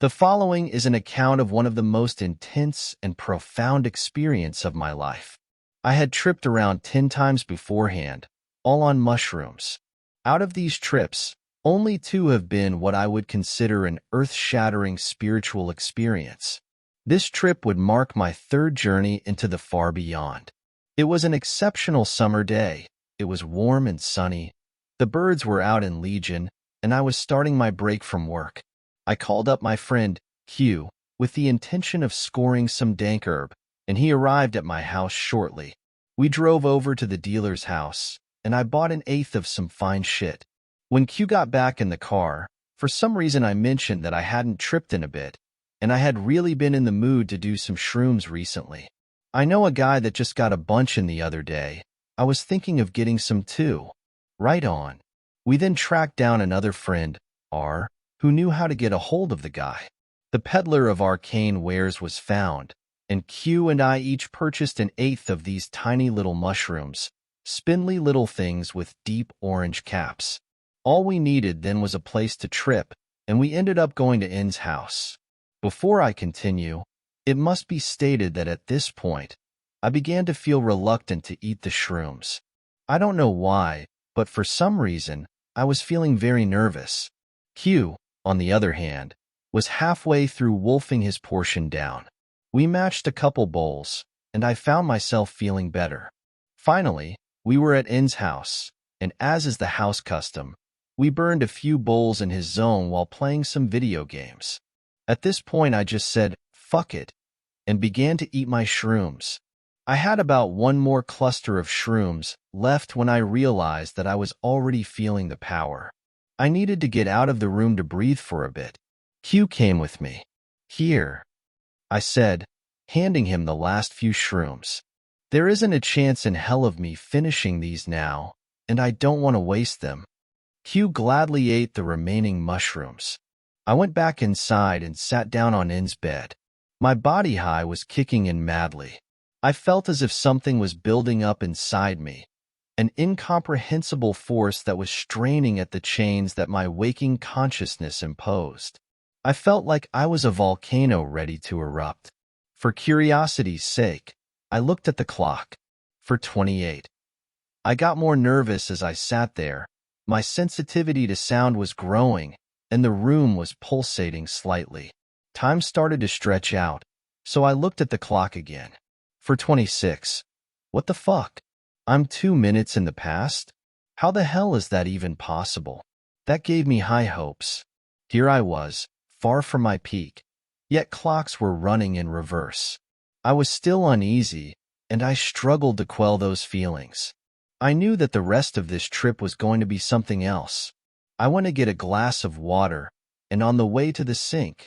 The following is an account of one of the most intense and profound experiences of my life. I had tripped around 10 times beforehand, all on mushrooms. Out of these trips, only 2 have been what I would consider an earth-shattering spiritual experience. This trip would mark my 3rd journey into the far beyond. It was an exceptional summer day. It was warm and sunny. The birds were out in legion, and I was starting my break from work. I called up my friend, Q, with the intention of scoring some dank herb, and he arrived at my house shortly. We drove over to the dealer's house, and I bought an eighth of some fine shit. When Q got back in the car, for some reason I mentioned that I hadn't tripped in a bit, and I had really been in the mood to do some shrooms recently. I know a guy that just got a bunch in the other day. I was thinking of getting some too. Right on. We then tracked down another friend, R, who knew how to get a hold of the guy. The peddler of arcane wares was found, and Q and I each purchased an eighth of these tiny little mushrooms, spindly little things with deep orange caps. All we needed then was a place to trip, and we ended up going to N's house. Before I continue, it must be stated that at this point, I began to feel reluctant to eat the shrooms. I don't know why, but for some reason, I was feeling very nervous. Q, on the other hand, was halfway through wolfing his portion down. We matched a couple bowls, and I found myself feeling better. Finally, we were at N's house, and as is the house custom, we burned a few bowls in his zone while playing some video games. At this point I just said, fuck it, and began to eat my shrooms. I had about one more cluster of shrooms left when I realized that I was already feeling the power. I needed to get out of the room to breathe for a bit. Q came with me. Here, I said, handing him the last few shrooms. There isn't a chance in hell of me finishing these now, and I don't want to waste them. Q gladly ate the remaining mushrooms. I went back inside and sat down on N's bed. My body high was kicking in madly. I felt as if something was building up inside me, an incomprehensible force that was straining at the chains that my waking consciousness imposed. I felt like I was a volcano ready to erupt. For curiosity's sake, I looked at the clock. 4:28. I got more nervous as I sat there. My sensitivity to sound was growing, and the room was pulsating slightly. Time started to stretch out, so I looked at the clock again. 4:26. What the fuck? I'm 2 minutes in the past? How the hell is that even possible? That gave me high hopes. Here I was, far from my peak, yet clocks were running in reverse. I was still uneasy, and I struggled to quell those feelings. I knew that the rest of this trip was going to be something else. I went to get a glass of water, and on the way to the sink,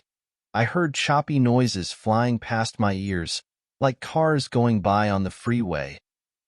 I heard choppy noises flying past my ears, like cars going by on the freeway,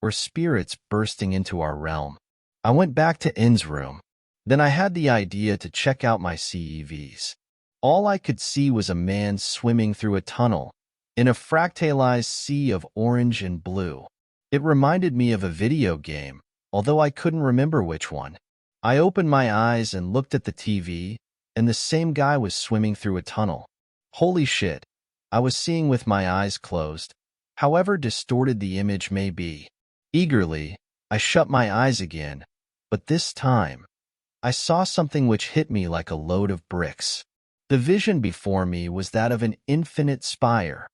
or spirits bursting into our realm. I went back to N's room. Then I had the idea to check out my CEVs. All I could see was a man swimming through a tunnel, in a fractalized sea of orange and blue. It reminded me of a video game, although I couldn't remember which one. I opened my eyes and looked at the TV, and the same guy was swimming through a tunnel. Holy shit, I was seeing with my eyes closed, however distorted the image may be. Eagerly, I shut my eyes again, but this time, I saw something which hit me like a load of bricks. The vision before me was that of an infinite spire,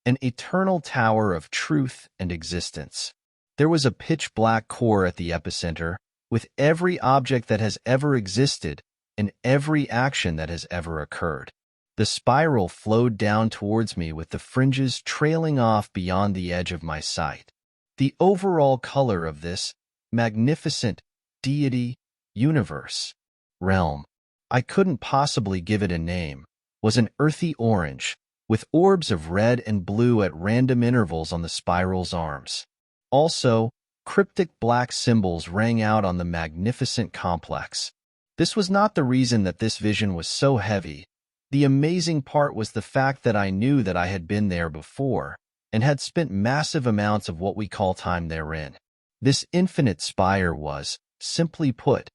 an eternal tower of truth and existence. There was a pitch-black core at the epicenter, with every object that has ever existed and every action that has ever occurred. The spiral flowed down towards me with the fringes trailing off beyond the edge of my sight. The overall color of this magnificent deity, universe, realm, I couldn't possibly give it a name, was an earthy orange, with orbs of red and blue at random intervals on the spiral's arms. Also, cryptic black symbols rang out on the magnificent complex. This was not the reason that this vision was so heavy. The amazing part was the fact that I knew that I had been there before and had spent massive amounts of what we call time therein. This infinite spire was, simply put,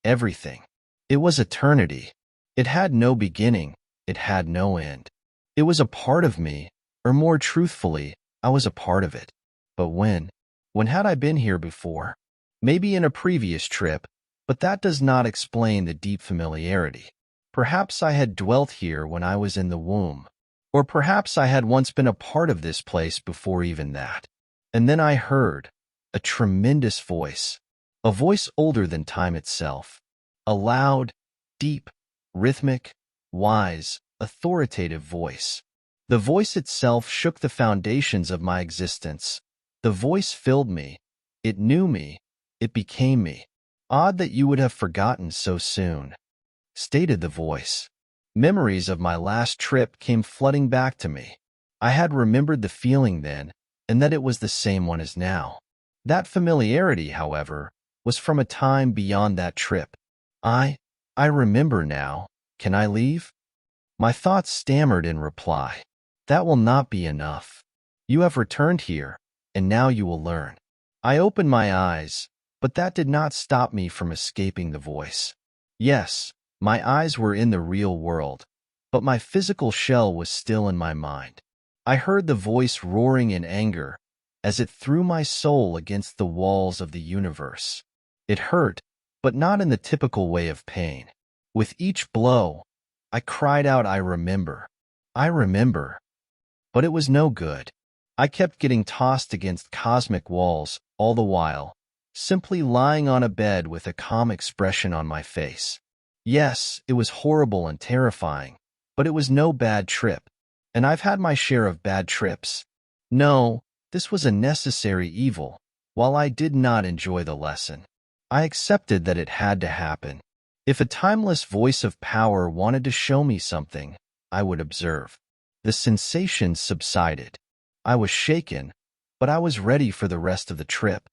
everything. It was eternity. It had no beginning, It had no end. It was a part of me, or more truthfully, I was a part of it. But when? When had I been here before? Maybe in a previous trip, but that does not explain the deep familiarity. Perhaps I had dwelt here when I was in the womb. Or perhaps I had once been a part of this place before even that. And then I heard a tremendous voice, a voice older than time itself, a loud, deep, rhythmic, wise, authoritative voice. The voice itself shook the foundations of my existence. The voice filled me. It knew me. It became me. Odd that you would have forgotten so soon, stated the voice. Memories of my last trip came flooding back to me. I had remembered the feeling then, and that it was the same one as now. That familiarity, however, was from a time beyond that trip. I remember now. Can I leave? My thoughts stammered in reply. That will not be enough. You have returned here, and now you will learn. I opened my eyes, but that did not stop me from escaping the voice. Yes, my eyes were in the real world, but my physical shell was still in my mind. I heard the voice roaring in anger as it threw my soul against the walls of the universe. It hurt, but not in the typical way of pain. With each blow, I cried out, I remember. I remember. But it was no good. I kept getting tossed against cosmic walls all the while, simply lying on a bed with a calm expression on my face. Yes, it was horrible and terrifying, but it was no bad trip, and I've had my share of bad trips. No, this was a necessary evil. While I did not enjoy the lesson, I accepted that it had to happen. If a timeless voice of power wanted to show me something, I would observe. The sensation subsided. I was shaken, but I was ready for the rest of the trip.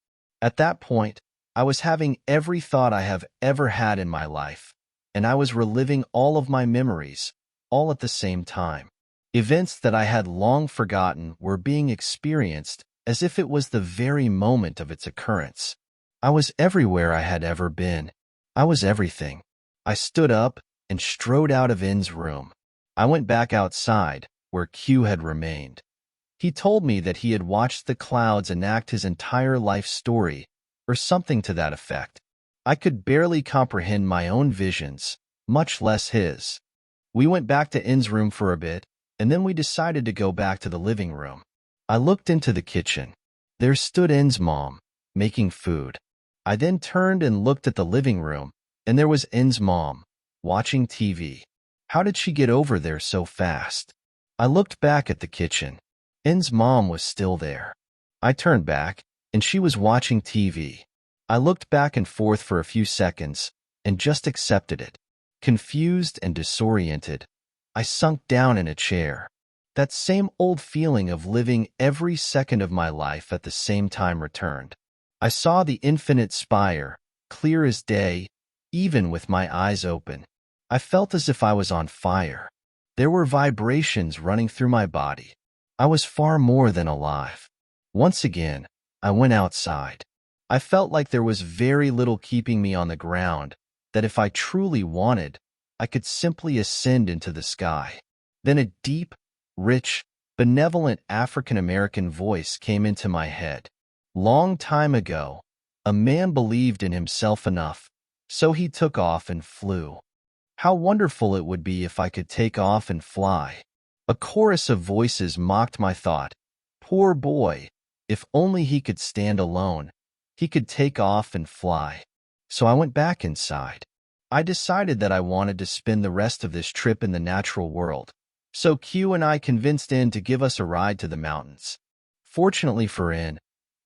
At that point, I was having every thought I have ever had in my life, and I was reliving all of my memories, all at the same time. Events that I had long forgotten were being experienced as if it was the very moment of its occurrence. I was everywhere I had ever been. I was everything. I stood up and strode out of N's room. I went back outside, where Q had remained. He told me that he had watched the clouds enact his entire life story, or something to that effect. I could barely comprehend my own visions, much less his. We went back to N's room for a bit, and then we decided to go back to the living room. I looked into the kitchen. There stood N's mom, making food. I then turned and looked at the living room, and there was N's mom, watching TV. How did she get over there so fast? I looked back at the kitchen. N's mom was still there. I turned back, and she was watching TV. I looked back and forth for a few seconds, and just accepted it. Confused and disoriented, I sunk down in a chair. That same old feeling of living every second of my life at the same time returned. I saw the infinite spire, clear as day, even with my eyes open. I felt as if I was on fire. There were vibrations running through my body. I was far more than alive. Once again, I went outside. I felt like there was very little keeping me on the ground, that if I truly wanted, I could simply ascend into the sky. Then a deep, rich, benevolent African-American voice came into my head. Long time ago, a man believed in himself enough, so he took off and flew. How wonderful it would be if I could take off and fly. A chorus of voices mocked my thought. Poor boy, if only he could stand alone, he could take off and fly. So I went back inside. I decided that I wanted to spend the rest of this trip in the natural world. So Q and I convinced N to give us a ride to the mountains. Fortunately for N,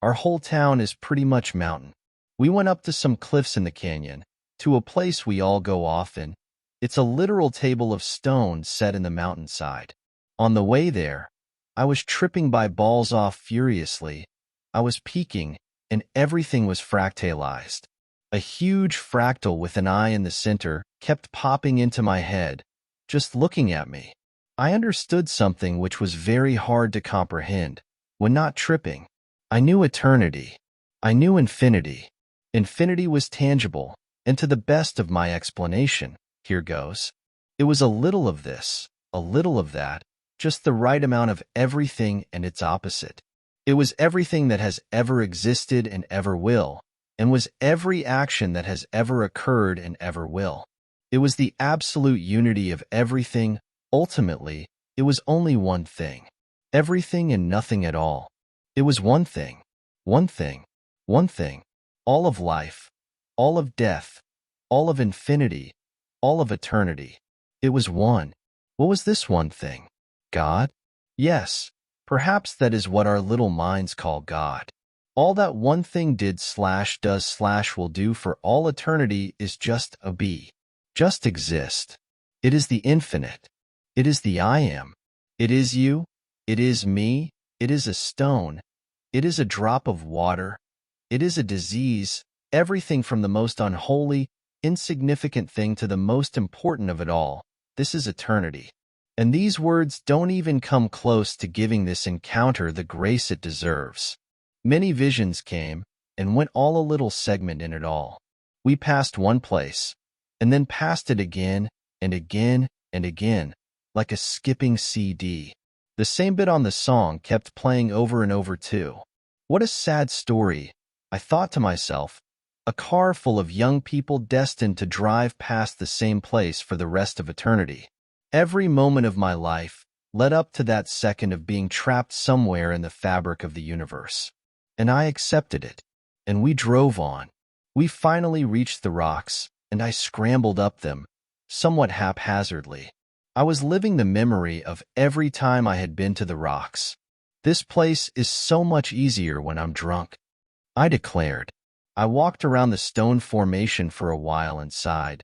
our whole town is pretty much mountain. We went up to some cliffs in the canyon, to a place we all go often. It's a literal table of stone set in the mountainside. On the way there, I was tripping by balls off furiously. I was peaking, and everything was fractalized. A huge fractal with an eye in the center kept popping into my head, just looking at me. I understood something which was very hard to comprehend. When not tripping, I knew eternity. I knew infinity. Infinity was tangible, and to the best of my explanation, here goes. It was a little of this, a little of that, just the right amount of everything and its opposite. It was everything that has ever existed and ever will, and was every action that has ever occurred and ever will. It was the absolute unity of everything. Ultimately, it was only one thing. Everything and nothing at all. It was one thing. One thing. One thing. All of life. All of death. All of infinity. All of eternity. It was one. What was this one thing? God? Yes. Perhaps that is what our little minds call God. All that one thing does/will do for all eternity is just be. Just exist. It is the infinite. It is the I am. It is you. It is me. It is a stone. It is a drop of water. It is a disease. Everything from the most unholy, insignificant thing to the most important of it all. This is eternity. And these words don't even come close to giving this encounter the grace it deserves. Many visions came and went, all a little segment in it all. We passed one place, and then passed it again and again and again, like a skipping CD. The same bit on the song kept playing over and over too. What a sad story, I thought to myself. A car full of young people destined to drive past the same place for the rest of eternity. Every moment of my life led up to that second of being trapped somewhere in the fabric of the universe. And I accepted it. And we drove on. We finally reached the rocks, and I scrambled up them, somewhat haphazardly. I was living the memory of every time I had been to the rocks. This place is so much easier when I'm drunk, I declared. I walked around the stone formation for a while and sighed.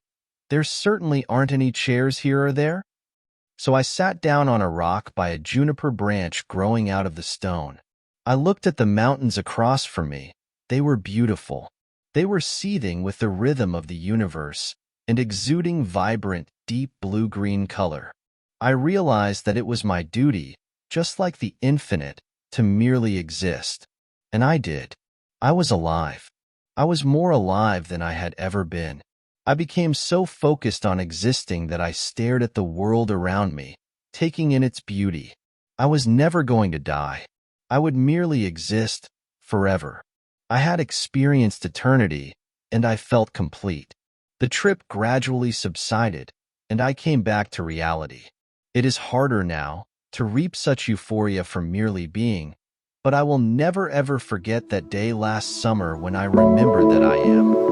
There certainly aren't any chairs here, are there? So I sat down on a rock by a juniper branch growing out of the stone. I looked at the mountains across from me. They were beautiful. They were seething with the rhythm of the universe and exuding vibrant, deep blue-green color. I realized that it was my duty, just like the infinite, to merely exist. And I did. I was alive. I was more alive than I had ever been. I became so focused on existing that I stared at the world around me, taking in its beauty. I was never going to die. I would merely exist forever. I had experienced eternity, and I felt complete. The trip gradually subsided, and I came back to reality. It is harder now to reap such euphoria from merely being, but I will never ever forget that day last summer when I remembered that I am.